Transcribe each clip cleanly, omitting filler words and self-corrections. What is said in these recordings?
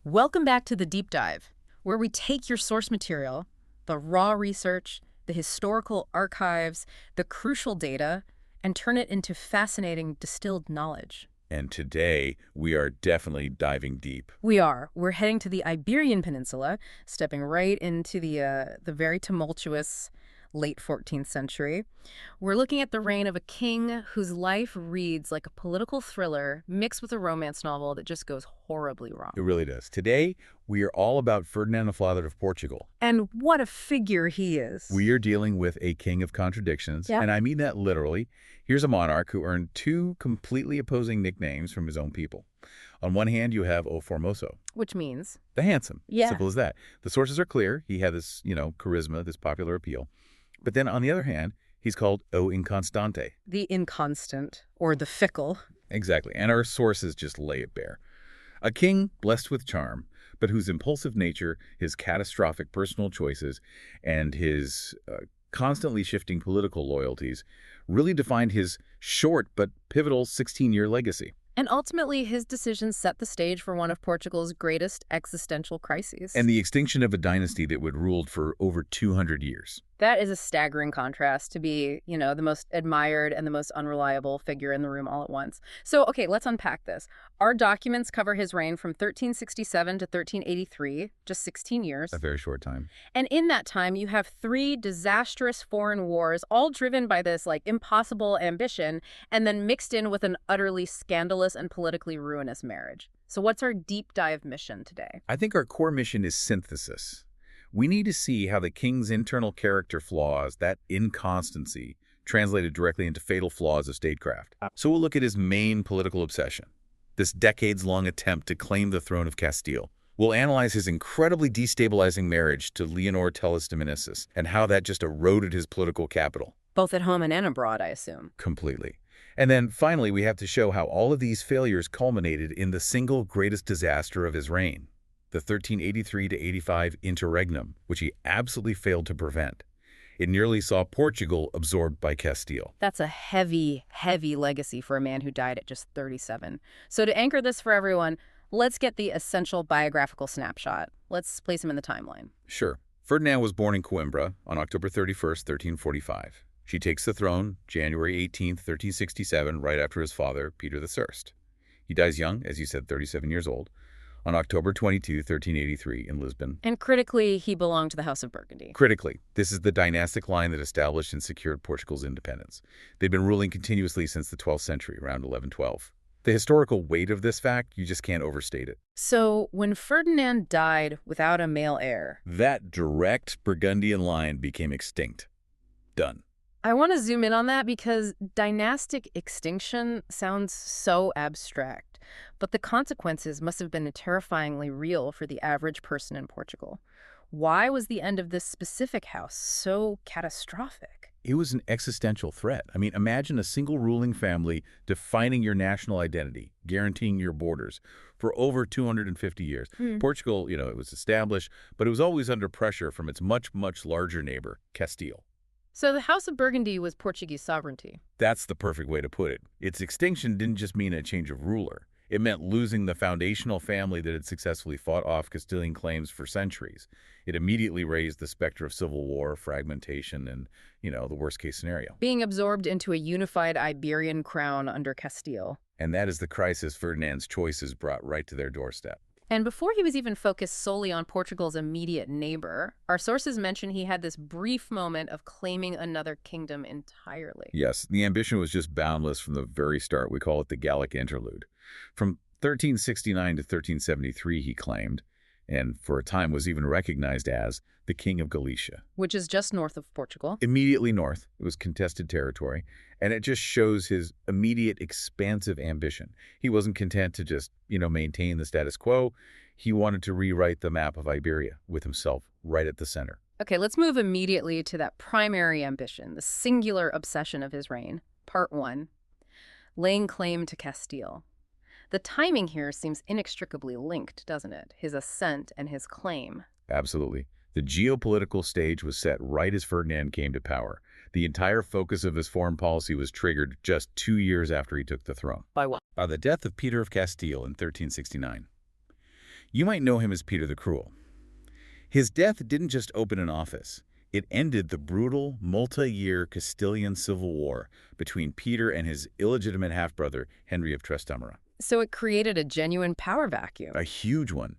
Welcome back to the Deep Dive, where we take your source material, the raw research, the historical archives, the crucial data, and turn it into fascinating distilled knowledge. And today, we are definitely diving deep. We are. We're heading to the Iberian Peninsula, stepping right into the very tumultuous late 14th century. We're looking at the reign of a king whose life reads like a political thriller mixed with a romance novel that just goes horribly wrong. It really does. Today, we are all about Ferdinand I of Portugal. And what a figure he is. We are dealing with a king of contradictions, and I mean that literally. Here's a monarch who earned two completely opposing nicknames from his own people. On one hand, you have O Formoso. Which means? The handsome. Yeah. Simple as that. The sources are clear. He had this, charisma, this popular appeal. But then on the other hand, he's called O Inconstante. The inconstant, or the fickle. Exactly. And our sources just lay it bare. A king blessed with charm, but whose impulsive nature, his catastrophic personal choices, and his constantly shifting political loyalties really defined his short but pivotal 16-year legacy. And ultimately, his decisions set the stage for one of Portugal's greatest existential crises. And the extinction of a dynasty that would ruled for over 200 years. That is a staggering contrast to be, the most admired and the most unreliable figure in the room all at once. So, okay, let's unpack this. Our documents cover his reign from 1367 to 1383, just 16 years. A very short time. And in that time, you have three disastrous foreign wars, all driven by this, impossible ambition, and then mixed in with an utterly scandalous and politically ruinous marriage. So what's our deep dive mission today? I think our core mission is synthesis. We need to see how the king's internal character flaws, that inconstancy, translated directly into fatal flaws of statecraft. So we'll look at his main political obsession, this decades-long attempt to claim the throne of Castile. We'll analyze his incredibly destabilizing marriage to Leonor Teles and how that just eroded his political capital. Both at home and abroad, I assume. Completely. And then finally, we have to show how all of these failures culminated in the single greatest disaster of his reign, the 1383 to 85 interregnum, which he absolutely failed to prevent. It nearly saw Portugal absorbed by Castile. That's a heavy, heavy legacy for a man who died at just 37. So to anchor this for everyone, let's get the essential biographical snapshot. Let's place him in the timeline. Sure. Ferdinand was born in Coimbra on October 31st, 1345. She takes the throne January 18, 1367, right after his father, Peter I. He dies young, as you said, 37 years old, on October 22, 1383, in Lisbon. And critically, he belonged to the House of Burgundy. Critically, this is the dynastic line that established and secured Portugal's independence. They'd been ruling continuously since the 12th century, around 1112. The historical weight of this fact, you just can't overstate it. So when Ferdinand died without a male heir, that direct Burgundian line became extinct. Done. I want to zoom in on that because dynastic extinction sounds so abstract, but the consequences must have been terrifyingly real for the average person in Portugal. Why was the end of this specific house so catastrophic? It was an existential threat. I mean, imagine a single ruling family defining your national identity, guaranteeing your borders for over 250 years. Portugal, it was established, but it was always under pressure from its much, much larger neighbor, Castile. So the House of Burgundy was Portuguese sovereignty. That's the perfect way to put it. Its extinction didn't just mean a change of ruler. It meant losing the foundational family that had successfully fought off Castilian claims for centuries. It immediately raised the specter of civil war, fragmentation, and, the worst-case scenario. Being absorbed into a unified Iberian crown under Castile. And that is the crisis Ferdinand's choices brought right to their doorstep. And before he was even focused solely on Portugal's immediate neighbor, our sources mention he had this brief moment of claiming another kingdom entirely. Yes, the ambition was just boundless from the very start. We call it the Gallic interlude. From 1369 to 1373, he claimed, and for a time was even recognized as, the King of Galicia. Which is just north of Portugal. Immediately north. It was contested territory, and it just shows his immediate expansive ambition. He wasn't content to just, maintain the status quo. He wanted to rewrite the map of Iberia with himself right at the center. Okay, let's move immediately to that primary ambition, the singular obsession of his reign. Part 1. Laying claim to Castile. The timing here seems inextricably linked, doesn't it? His ascent and his claim. Absolutely. The geopolitical stage was set right as Ferdinand came to power. The entire focus of his foreign policy was triggered just 2 years after he took the throne. By what? By the death of Peter of Castile in 1369. You might know him as Peter the Cruel. His death didn't just open an office. It ended the brutal, multi-year Castilian civil war between Peter and his illegitimate half-brother, Henry of Trastamara. So it created a genuine power vacuum. A huge one.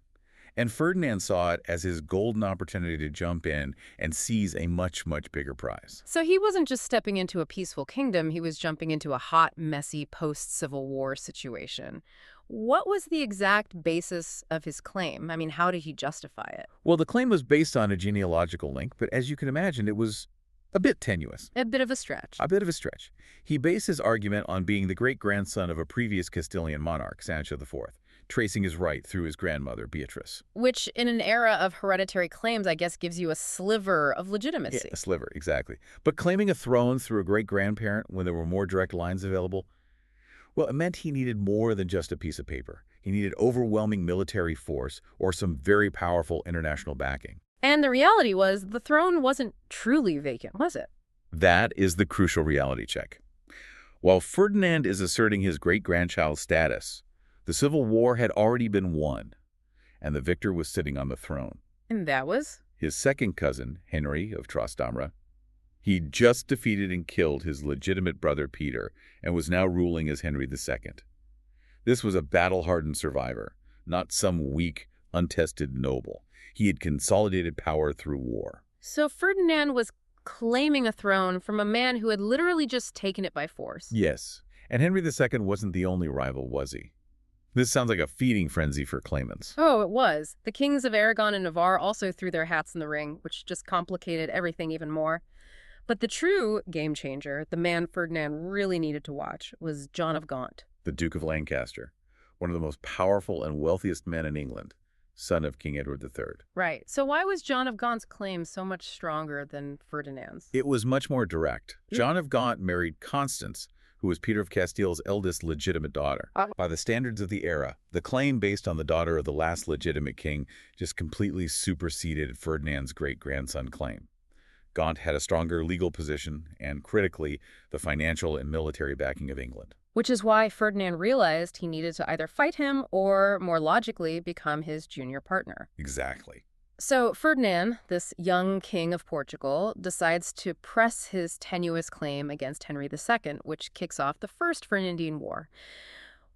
And Ferdinand saw it as his golden opportunity to jump in and seize a much, much bigger prize. So he wasn't just stepping into a peaceful kingdom, he was jumping into a hot, messy post-Civil War situation. What was the exact basis of his claim? I mean, how did he justify it? Well, the claim was based on a genealogical link, but as you can imagine, it was a bit tenuous. A bit of a stretch. A bit of a stretch. He based his argument on being the great-grandson of a previous Castilian monarch, Sancho IV, tracing his right through his grandmother, Beatrice. Which, in an era of hereditary claims, I guess gives you a sliver of legitimacy. Yeah, a sliver, exactly. But claiming a throne through a great-grandparent when there were more direct lines available, well, it meant he needed more than just a piece of paper. He needed overwhelming military force or some very powerful international backing. And the reality was, the throne wasn't truly vacant, was it? That is the crucial reality check. While Ferdinand is asserting his great-grandchild status, the Civil War had already been won, and the victor was sitting on the throne. And that was? His second cousin, Henry of Trastamara. He'd just defeated and killed his legitimate brother Peter and was now ruling as Henry II. This was a battle-hardened survivor, not some weak, untested noble. He had consolidated power through war. So Ferdinand was claiming a throne from a man who had literally just taken it by force. Yes, and Henry II wasn't the only rival, was he? This sounds like a feeding frenzy for claimants. Oh, it was. The kings of Aragon and Navarre also threw their hats in the ring, which just complicated everything even more. But the true game changer, the man Ferdinand really needed to watch, was John of Gaunt. The Duke of Lancaster, one of the most powerful and wealthiest men in England, son of King Edward III. Right. So why was John of Gaunt's claim so much stronger than Ferdinand's? It was much more direct. John of Gaunt married Constance, who was Peter of Castile's eldest legitimate daughter. By the standards of the era, the claim based on the daughter of the last legitimate king just completely superseded Ferdinand's great-grandson claim. Gaunt had a stronger legal position and, critically, the financial and military backing of England. Which is why Ferdinand realized he needed to either fight him or, more logically, become his junior partner. Exactly. So Ferdinand, this young king of Portugal, decides to press his tenuous claim against Henry II, which kicks off the First Ferdinandine War.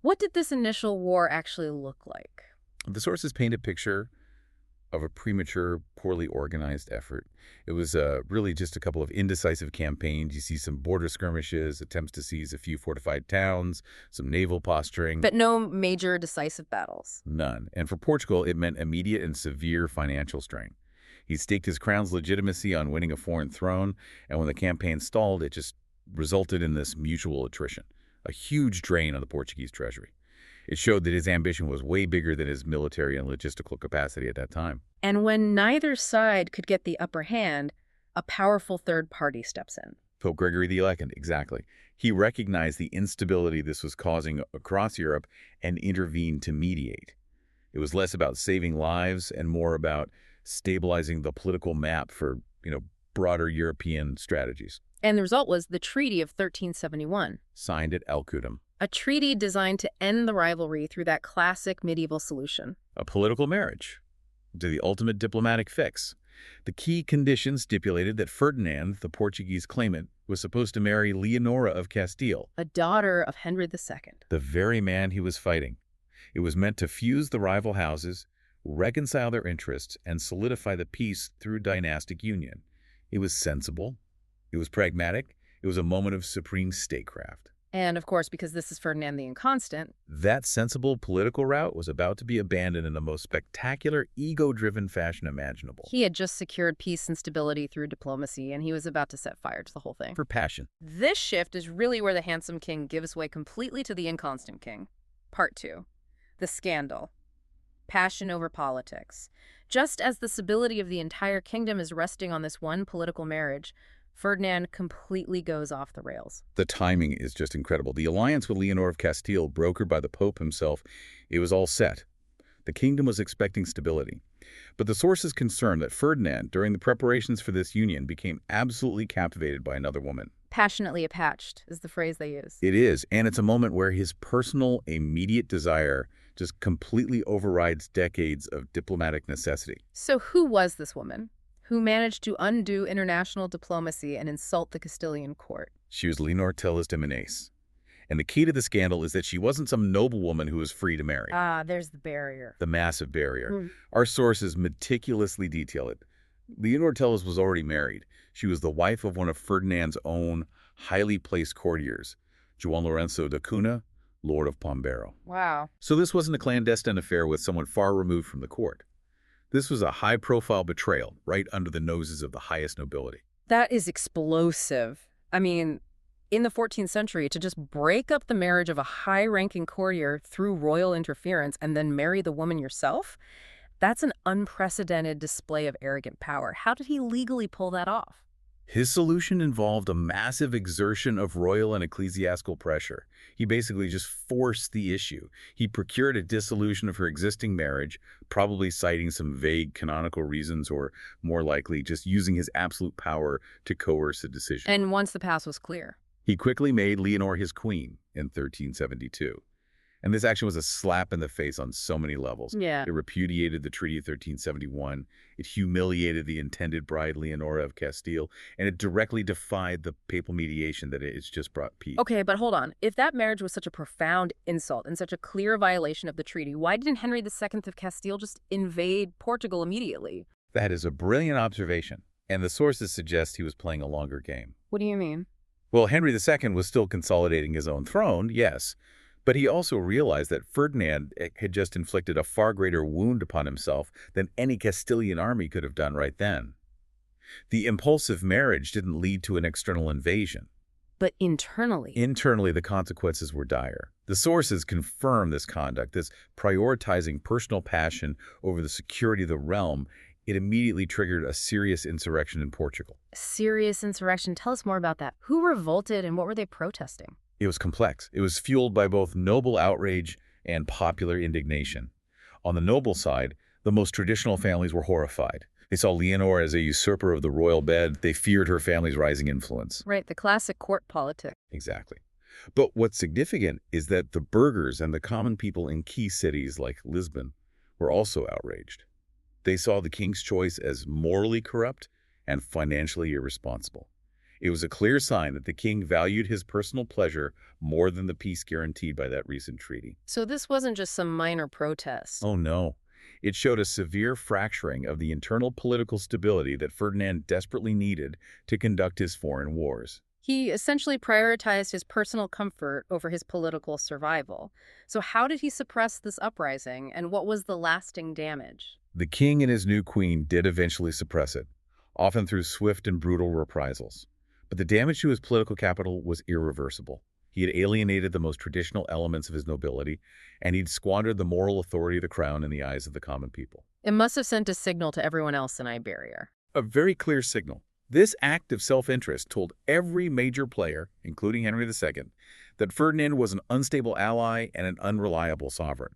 What did this initial war actually look like? The sources paint a picture of a premature, poorly organized effort. It was really just a couple of indecisive campaigns. You see some border skirmishes, attempts to seize a few fortified towns, some naval posturing. But no major decisive battles. None. And for Portugal, it meant immediate and severe financial strain. He staked his crown's legitimacy on winning a foreign throne, and when the campaign stalled, it just resulted in this mutual attrition, a huge drain on the Portuguese treasury. It showed that his ambition was way bigger than his military and logistical capacity at that time. And when neither side could get the upper hand, a powerful third party steps in. Pope Gregory II, exactly. He recognized the instability this was causing across Europe and intervened to mediate. It was less about saving lives and more about stabilizing the political map for, broader European strategies. And the result was the Treaty of 1371. Signed at Alcudum. A treaty designed to end the rivalry through that classic medieval solution. A political marriage, to the ultimate diplomatic fix. The key condition stipulated that Ferdinand, the Portuguese claimant, was supposed to marry Leonor of Castile, a daughter of Henry II. The very man he was fighting. It was meant to fuse the rival houses, reconcile their interests, and solidify the peace through dynastic union. It was sensible. It was pragmatic. It was a moment of supreme statecraft. And, of course, because this is Ferdinand the Inconstant, that sensible political route was about to be abandoned in the most spectacular, ego-driven fashion imaginable. He had just secured peace and stability through diplomacy, and he was about to set fire to the whole thing. For passion. This shift is really where the handsome king gives way completely to the inconstant king. Part 2. The scandal. Passion over politics. Just as the stability of the entire kingdom is resting on this one political marriage, Ferdinand completely goes off the rails. The timing is just incredible. The alliance with Leonor of Castile, brokered by the Pope himself, it was all set. The kingdom was expecting stability. But the sources concerned that Ferdinand, during the preparations for this union, became absolutely captivated by another woman. Passionately attached is the phrase they use. It is, and it's a moment where his personal, immediate desire just completely overrides decades of diplomatic necessity. So who was this woman who managed to undo international diplomacy and insult the Castilian court? She was Leonor Teles de Menace. And the key to the scandal is that she wasn't some noblewoman who was free to marry. Ah, there's the barrier. The massive barrier. Our sources meticulously detail it. Leonor Teles was already married. She was the wife of one of Ferdinand's own highly placed courtiers, Juan Lorenzo da Cunha, Lord of Pombero. Wow. So this wasn't a clandestine affair with someone far removed from the court. This was a high-profile betrayal right under the noses of the highest nobility. That is explosive. I mean, in the 14th century, to just break up the marriage of a high-ranking courtier through royal interference and then marry the woman yourself, that's an unprecedented display of arrogant power. How did he legally pull that off? His solution involved a massive exertion of royal and ecclesiastical pressure. He basically just forced the issue. He procured a dissolution of her existing marriage, probably citing some vague canonical reasons or, more likely, just using his absolute power to coerce a decision. And once the pass was clear? He quickly made Leonor his queen in 1372. And this action was a slap in the face on so many levels. Yeah. It repudiated the Treaty of 1371, it humiliated the intended bride Leonor of Castile, and it directly defied the papal mediation that it's just brought peace. Okay, but hold on. If that marriage was such a profound insult and such a clear violation of the treaty, why didn't Henry II of Castile just invade Portugal immediately? That is a brilliant observation, and the sources suggest he was playing a longer game. What do you mean? Well, Henry II was still consolidating his own throne, yes, but he also realized that Ferdinand had just inflicted a far greater wound upon himself than any Castilian army could have done right then. The impulsive marriage didn't lead to an external invasion. But internally? Internally, the consequences were dire. The sources confirm this conduct, this prioritizing personal passion over the security of the realm. It immediately triggered a serious insurrection in Portugal. Serious insurrection? Tell us more about that. Who revolted and what were they protesting? It was complex. It was fueled by both noble outrage and popular indignation. On the noble side, the most traditional families were horrified. They saw Leonor as a usurper of the royal bed. They feared her family's rising influence. Right, the classic court politics. Exactly. But what's significant is that the burghers and the common people in key cities like Lisbon were also outraged. They saw the king's choice as morally corrupt and financially irresponsible. It was a clear sign that the king valued his personal pleasure more than the peace guaranteed by that recent treaty. So this wasn't just some minor protest. Oh no. It showed a severe fracturing of the internal political stability that Ferdinand desperately needed to conduct his foreign wars. He essentially prioritized his personal comfort over his political survival. So how did he suppress this uprising, and what was the lasting damage? The king and his new queen did eventually suppress it, often through swift and brutal reprisals. But the damage to his political capital was irreversible. He had alienated the most traditional elements of his nobility, and he'd squandered the moral authority of the crown in the eyes of the common people. It must have sent a signal to everyone else in Iberia. A very clear signal. This act of self-interest told every major player, including Henry II, that Ferdinand was an unstable ally and an unreliable sovereign.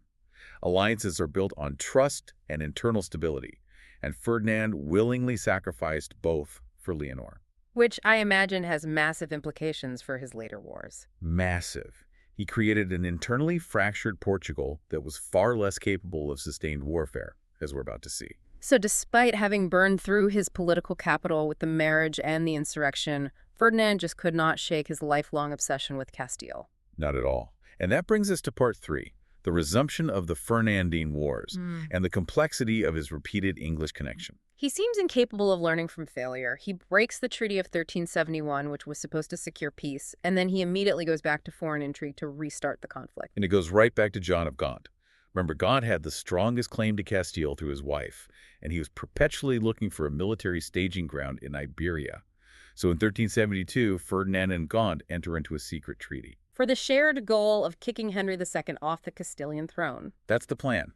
Alliances are built on trust and internal stability, and Ferdinand willingly sacrificed both for Leonor. Which I imagine has massive implications for his later wars. Massive. He created an internally fractured Portugal that was far less capable of sustained warfare, as we're about to see. So despite having burned through his political capital with the marriage and the insurrection, Ferdinand just could not shake his lifelong obsession with Castile. Not at all. And that brings us to part 3, the resumption of the Fernandine Wars and the complexity of his repeated English connection. He seems incapable of learning from failure. He breaks the Treaty of 1371, which was supposed to secure peace, and then he immediately goes back to foreign intrigue to restart the conflict. And it goes right back to John of Gaunt. Remember, Gaunt had the strongest claim to Castile through his wife, and he was perpetually looking for a military staging ground in Iberia. So in 1372, Ferdinand and Gaunt enter into a secret treaty. For the shared goal of kicking Henry II off the Castilian throne. That's the plan.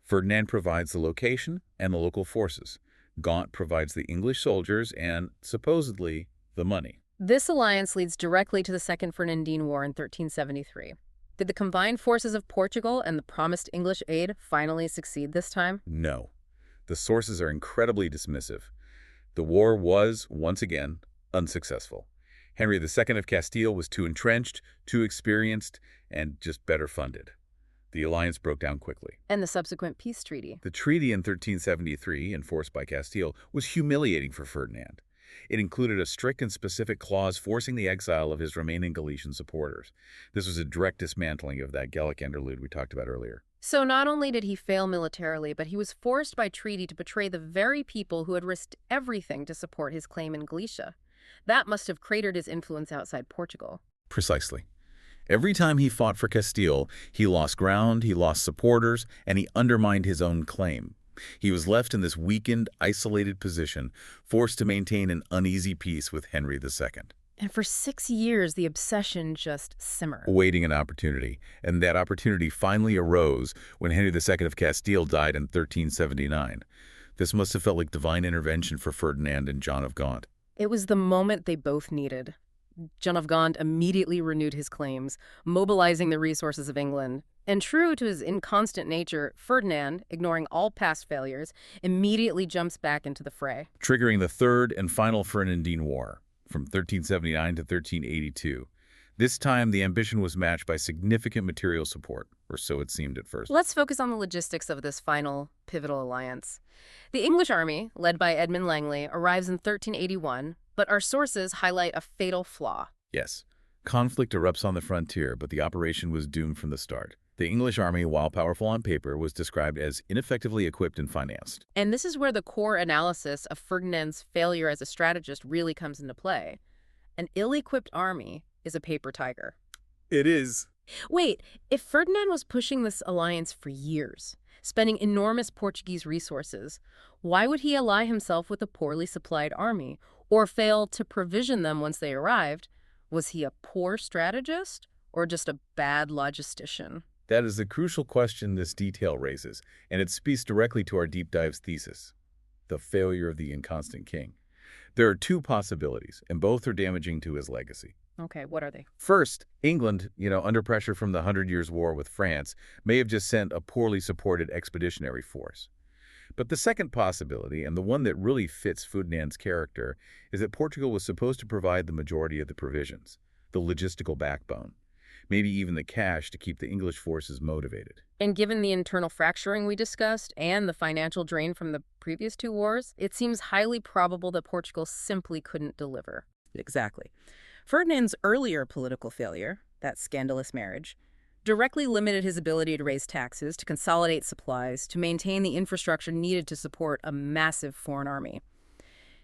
Ferdinand provides the location and the local forces. Gaunt provides the English soldiers and, supposedly, the money. This alliance leads directly to the Second Fernandine War in 1373. Did the combined forces of Portugal and the promised English aid finally succeed this time? No. The sources are incredibly dismissive. The war was, once again, unsuccessful. Henry II of Castile was too entrenched, too experienced, and just better funded. The alliance broke down quickly. And the subsequent peace treaty. The treaty in 1373, enforced by Castile, was humiliating for Ferdinand. It included a strict and specific clause forcing the exile of his remaining Galician supporters. This was a direct dismantling of that Gallic interlude we talked about earlier. So not only did he fail militarily, but he was forced by treaty to betray the very people who had risked everything to support his claim in Galicia. That must have cratered his influence outside Portugal. Precisely. Every time he fought for Castile, he lost ground, he lost supporters, and he undermined his own claim. He was left in this weakened, isolated position, forced to maintain an uneasy peace with Henry II. And for 6 years, the obsession just simmered. Awaiting an opportunity, and that opportunity finally arose when Henry II of Castile died in 1379. This must have felt like divine intervention for Ferdinand and John of Gaunt. It was the moment they both needed. John of Gaunt immediately renewed his claims, mobilizing the resources of England. And true to his inconstant nature, Ferdinand, ignoring all past failures, immediately jumps back into the fray. Triggering the Third and final Fernandine War, from 1379 to 1382. This time, the ambition was matched by significant material support, or so it seemed at first. Let's focus on the logistics of this final pivotal alliance. The English army, led by Edmund Langley, arrives in 1381, but our sources highlight a fatal flaw. Yes, conflict erupts on the frontier, but the operation was doomed from the start. The English army, while powerful on paper, was described as ineffectively equipped and financed. And this is where the core analysis of Ferdinand's failure as a strategist really comes into play. An ill-equipped army is a paper tiger. It is. Wait, if Ferdinand was pushing this alliance for years, spending enormous Portuguese resources, why would he ally himself with a poorly supplied army, or fail to provision them once they arrived? Was he a poor strategist, or just a bad logistician? That is the crucial question this detail raises, and it speaks directly to our deep dive's thesis, the failure of the inconstant king. There are two possibilities, and both are damaging to his legacy. Okay, what are they? First, England, under pressure from the Hundred Years' War with France, may have just sent a poorly supported expeditionary force. But the second possibility, and the one that really fits Ferdinand's character, is that Portugal was supposed to provide the majority of the provisions, the logistical backbone, maybe even the cash to keep the English forces motivated. And given the internal fracturing we discussed and the financial drain from the previous two wars, it seems highly probable that Portugal simply couldn't deliver. Exactly. Ferdinand's earlier political failure, that scandalous marriage, directly limited his ability to raise taxes, to consolidate supplies, to maintain the infrastructure needed to support a massive foreign army.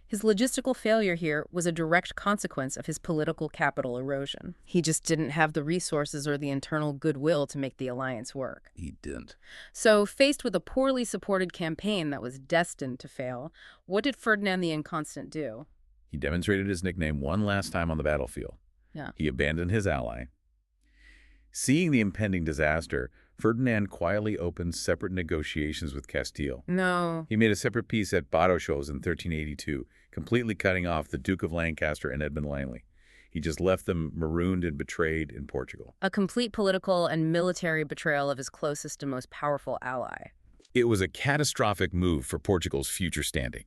His logistical failure here was a direct consequence of his political capital erosion. He just didn't have the resources or the internal goodwill to make the alliance work. He didn't. So, faced with a poorly supported campaign that was destined to fail, what did Ferdinand the Inconstant do? He demonstrated his nickname one last time on the battlefield. Yeah. He abandoned his ally. Seeing the impending disaster, Ferdinand quietly opened separate negotiations with Castile. No. He made a separate peace at Badajoz in 1382, completely cutting off the Duke of Lancaster and Edmund Langley. He just left them marooned and betrayed in Portugal. A complete political and military betrayal of his closest and most powerful ally. It was a catastrophic move for Portugal's future standing.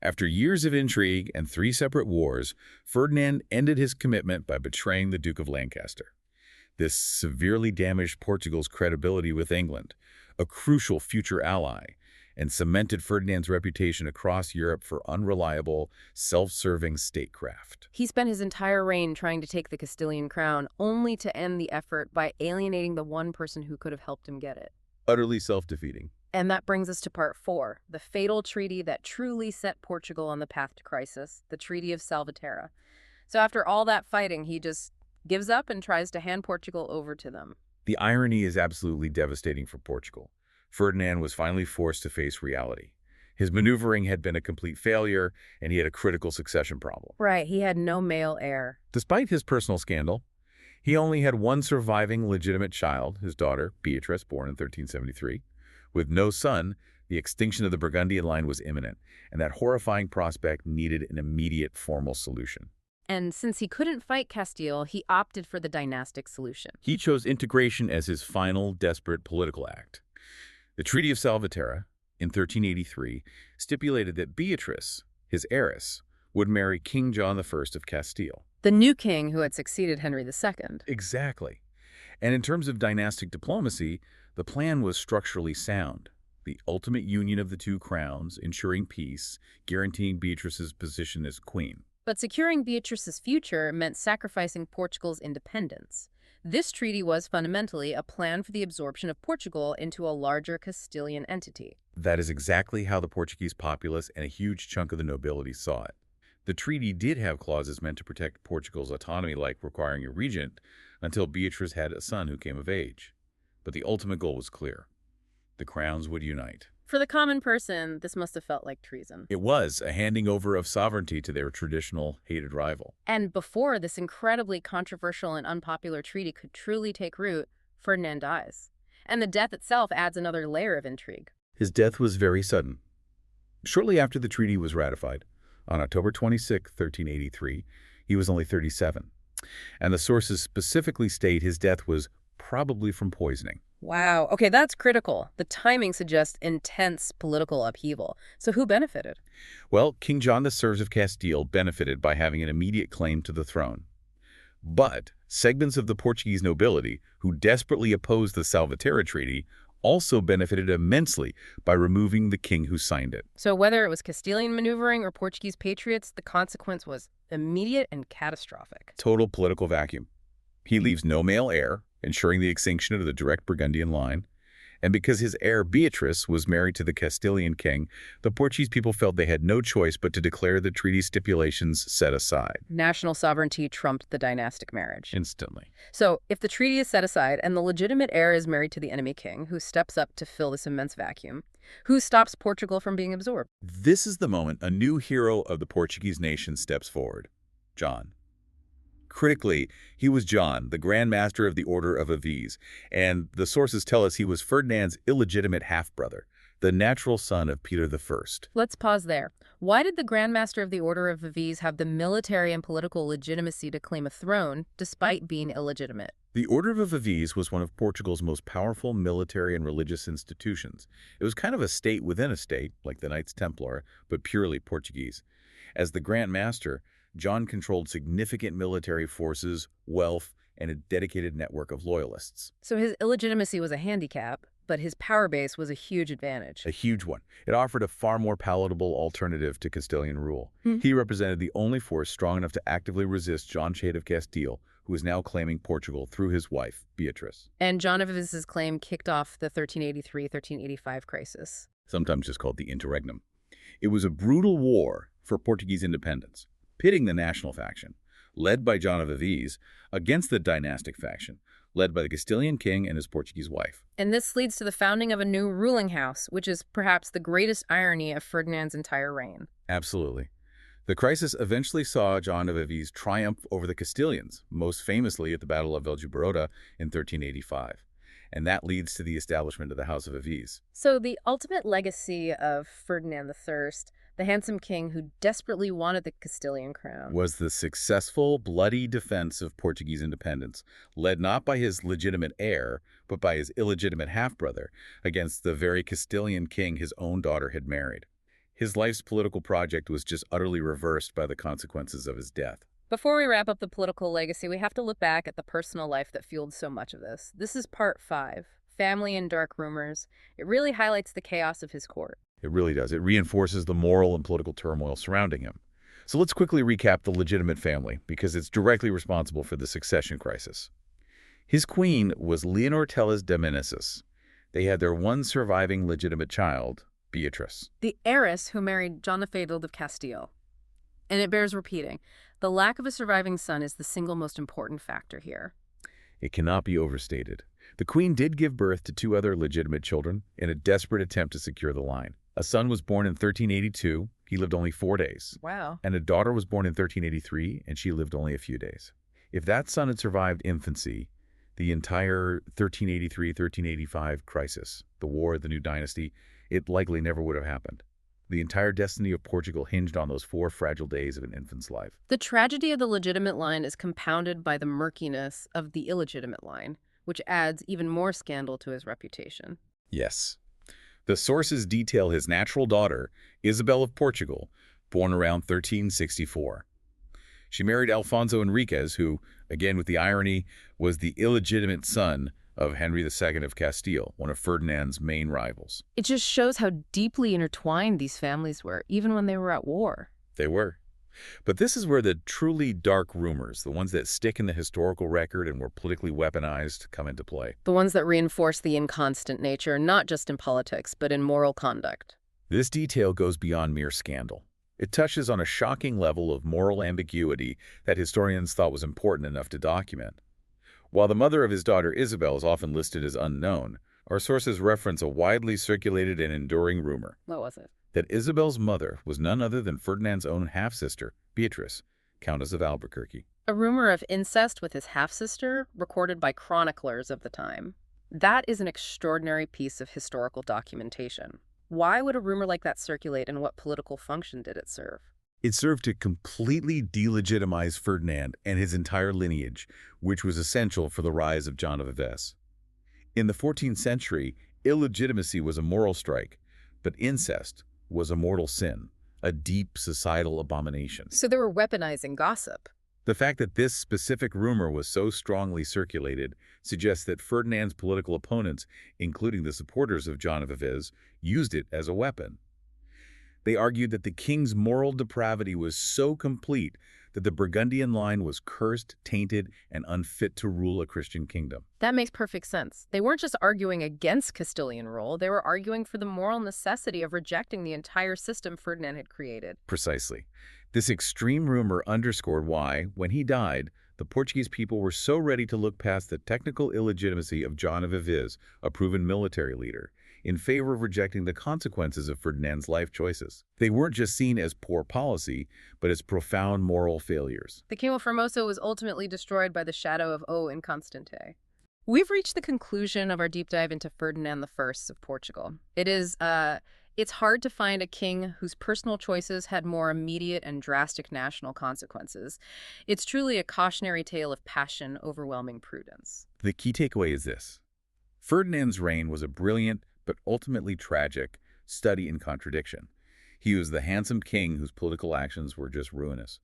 After years of intrigue and 3 separate wars, Ferdinand ended his commitment by betraying the Duke of Lancaster. This severely damaged Portugal's credibility with England, a crucial future ally, and cemented Ferdinand's reputation across Europe for unreliable, self-serving statecraft. He spent his entire reign trying to take the Castilian crown, only to end the effort by alienating the one person who could have helped him get it. Utterly self-defeating. And that brings us to part 4, the fatal treaty that truly set Portugal on the path to crisis, the Treaty of Salvaterra. So after all that fighting, he just gives up and tries to hand Portugal over to them. The irony is absolutely devastating for Portugal. Ferdinand was finally forced to face reality. His maneuvering had been a complete failure, and he had a critical succession problem. Right, he had no male heir. Despite his personal scandal, he only had one surviving legitimate child, his daughter, Beatrice, born in 1373. With no son, the extinction of the Burgundian line was imminent, and that horrifying prospect needed an immediate formal solution. And since he couldn't fight Castile, he opted for the dynastic solution. He chose integration as his final, desperate political act. The Treaty of Salvaterra, in 1383, stipulated that Beatrice, his heiress, would marry King John I of Castile. The new king who had succeeded Henry II. Exactly. And in terms of dynastic diplomacy, the plan was structurally sound. The ultimate union of the two crowns, ensuring peace, guaranteeing Beatrice's position as queen. But securing Beatrice's future meant sacrificing Portugal's independence. This treaty was fundamentally a plan for the absorption of Portugal into a larger Castilian entity. That is exactly how the Portuguese populace and a huge chunk of the nobility saw it. The treaty did have clauses meant to protect Portugal's autonomy, like requiring a regent, until Beatrice had a son who came of age. But the ultimate goal was clear. The crowns would unite. For the common person, this must have felt like treason. It was a handing over of sovereignty to their traditional, hated rival. And before this incredibly controversial and unpopular treaty could truly take root, Ferdinand dies. And the death itself adds another layer of intrigue. His death was very sudden. Shortly after the treaty was ratified, on October 26, 1383, he was only 37. And the sources specifically state his death was probably from poisoning. Wow. Okay, that's critical. The timing suggests intense political upheaval. So who benefited? Well, King John I of Castile benefited by having an immediate claim to the throne. But segments of the Portuguese nobility, who desperately opposed the Salvaterra Treaty, also benefited immensely by removing the king who signed it. So whether it was Castilian maneuvering or Portuguese patriots, the consequence was immediate and catastrophic. Total political vacuum. He leaves no male heir, ensuring the extinction of the direct Burgundian line. And because his heir Beatrice was married to the Castilian king, the Portuguese people felt they had no choice but to declare the treaty stipulations set aside. National sovereignty trumped the dynastic marriage. Instantly. So if the treaty is set aside and the legitimate heir is married to the enemy king, who steps up to fill this immense vacuum, who stops Portugal from being absorbed? This is the moment a new hero of the Portuguese nation steps forward. John. Critically, he was John, the Grand Master of the Order of Aviz, and the sources tell us he was Ferdinand's illegitimate half-brother, the natural son of Peter I. Let's pause there. Why did the Grand Master of the Order of Aviz have the military and political legitimacy to claim a throne, despite being illegitimate? The Order of Aviz was one of Portugal's most powerful military and religious institutions. It was kind of a state within a state, like the Knights Templar, but purely Portuguese. As the Grand Master, John controlled significant military forces, wealth, and a dedicated network of loyalists. So his illegitimacy was a handicap, but his power base was a huge advantage. A huge one. It offered a far more palatable alternative to Castilian rule. He represented the only force strong enough to actively resist John of Castile, who was now claiming Portugal through his wife, Beatrice. And John of Aviz's claim kicked off the 1383-1385 crisis. Sometimes just called the Interregnum. It was a brutal war for Portuguese independence, pitting the national faction, led by John of Aviz, against the dynastic faction, led by the Castilian king and his Portuguese wife. And this leads to the founding of a new ruling house, which is perhaps the greatest irony of Ferdinand's entire reign. Absolutely. The crisis eventually saw John of Aviz triumph over the Castilians, most famously at the Battle of Veljubarota in 1385. And that leads to the establishment of the House of Aviz. So the ultimate legacy of Ferdinand I, the handsome king who desperately wanted the Castilian crown, was the successful, bloody defense of Portuguese independence, led not by his legitimate heir, but by his illegitimate half-brother, against the very Castilian king his own daughter had married. His life's political project was just utterly reversed by the consequences of his death. Before we wrap up the political legacy, we have to look back at the personal life that fueled so much of this. This is part 5, Family and Dark Rumors. It really highlights the chaos of his court. It really does. It reinforces the moral and political turmoil surrounding him. So let's quickly recap the legitimate family, because it's directly responsible for the succession crisis. His queen was Leonor Teles de Meneses. They had their one surviving legitimate child, Beatrice. The heiress who married John of Castile. And it bears repeating, the lack of a surviving son is the single most important factor here. It cannot be overstated. The queen did give birth to 2 other legitimate children in a desperate attempt to secure the line. A son was born in 1382. He lived only 4 days. Wow. And a daughter was born in 1383, and she lived only a few days. If that son had survived infancy, the entire 1383-1385 crisis, the war of the new dynasty, it likely never would have happened. The entire destiny of Portugal hinged on those 4 fragile days of an infant's life. The tragedy of the legitimate line is compounded by the murkiness of the illegitimate line, which adds even more scandal to his reputation. Yes. The sources detail his natural daughter, Isabel of Portugal, born around 1364. She married Alfonso Enriquez, who, again with the irony, was the illegitimate son of Henry II of Castile, one of Ferdinand's main rivals. It just shows how deeply intertwined these families were, even when they were at war. They were. But this is where the truly dark rumors, the ones that stick in the historical record and were politically weaponized, come into play. The ones that reinforce the inconstant nature, not just in politics, but in moral conduct. This detail goes beyond mere scandal. It touches on a shocking level of moral ambiguity that historians thought was important enough to document. While the mother of his daughter Isabel is often listed as unknown, our sources reference a widely circulated and enduring rumor. What was it? That Isabel's mother was none other than Ferdinand's own half-sister, Beatrice, Countess of Albuquerque. A rumor of incest with his half-sister, recorded by chroniclers of the time. That is an extraordinary piece of historical documentation. Why would a rumor like that circulate, and what political function did it serve? It served to completely delegitimize Ferdinand and his entire lineage, which was essential for the rise of John of Aviz. In the 14th century, illegitimacy was a moral strike, but incest was a mortal sin, a deep societal abomination. So they were weaponizing gossip. The fact that this specific rumor was so strongly circulated suggests that Ferdinand's political opponents, including the supporters of John of Aviz, used it as a weapon. They argued that the king's moral depravity was so complete that the Burgundian line was cursed, tainted, and unfit to rule a Christian kingdom. That makes perfect sense. They weren't just arguing against Castilian rule, they were arguing for the moral necessity of rejecting the entire system Ferdinand had created. Precisely. This extreme rumor underscored why, when he died, the Portuguese people were so ready to look past the technical illegitimacy of John of Aviz, a proven military leader, in favor of rejecting the consequences of Ferdinand's life choices. They weren't just seen as poor policy, but as profound moral failures. The King of Formosa was ultimately destroyed by the shadow of Inconstant. We've reached the conclusion of our deep dive into Ferdinand I of Portugal. It's hard to find a king whose personal choices had more immediate and drastic national consequences. It's truly a cautionary tale of passion overwhelming prudence. The key takeaway is this. Ferdinand's reign was a brilliant, but ultimately tragic, study in contradiction. He was the handsome king whose political actions were just ruinous.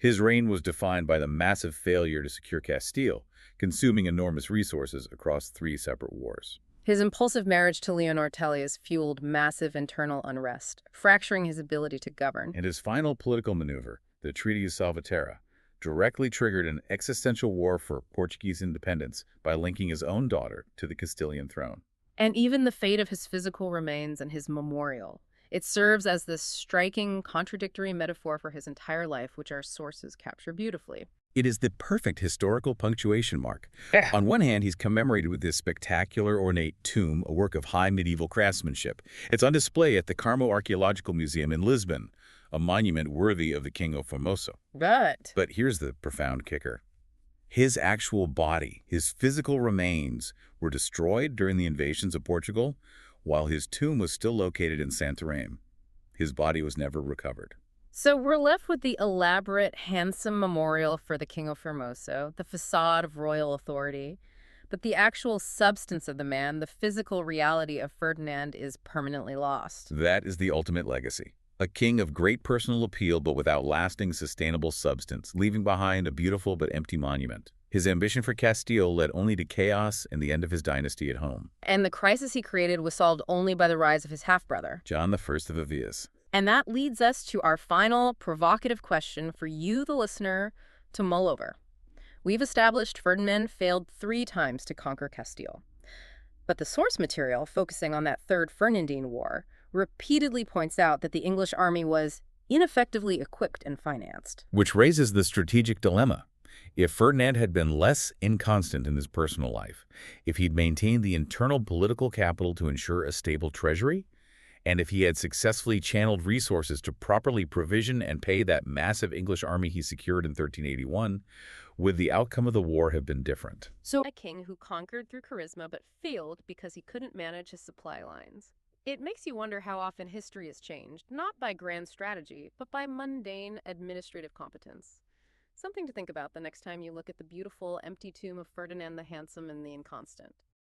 His reign was defined by the massive failure to secure Castile, consuming enormous resources across 3 separate wars. His impulsive marriage to Leonor Teles fueled massive internal unrest, fracturing his ability to govern. And his final political maneuver, the Treaty of Salvaterra, directly triggered an existential war for Portuguese independence by linking his own daughter to the Castilian throne. And even the fate of his physical remains and his memorial. It serves as this striking, contradictory metaphor for his entire life, which our sources capture beautifully. It is the perfect historical punctuation mark. On one hand, he's commemorated with this spectacular, ornate tomb, a work of high medieval craftsmanship. It's on display at the Carmo Archaeological Museum in Lisbon, a monument worthy of the King of Formosa. But Here's the profound kicker. His actual body, his physical remains, were destroyed during the invasions of Portugal, while his tomb was still located in Santarém. His body was never recovered. So we're left with the elaborate, handsome memorial for the King of Formosa, the facade of royal authority. But the actual substance of the man, the physical reality of Ferdinand, is permanently lost. That is the ultimate legacy. A king of great personal appeal but without lasting, sustainable substance, leaving behind a beautiful but empty monument. His ambition for Castile led only to chaos and the end of his dynasty at home. And the crisis he created was solved only by the rise of his half-brother, John I of Aviz. And that leads us to our final provocative question for you, the listener, to mull over. We've established Ferdinand failed 3 times to conquer Castile. But the source material, focusing on that Third Fernandine War, repeatedly points out that the English army was ineffectively equipped and financed. Which raises the strategic dilemma. If Ferdinand had been less inconstant in his personal life, if he'd maintained the internal political capital to ensure a stable treasury, and if he had successfully channeled resources to properly provision and pay that massive English army he secured in 1381, would the outcome of the war have been different? So a king who conquered through charisma but failed because he couldn't manage his supply lines. It makes you wonder how often history is changed, not by grand strategy, but by mundane administrative competence. Something to think about the next time you look at the beautiful, empty tomb of Ferdinand the Handsome and the Inconstant.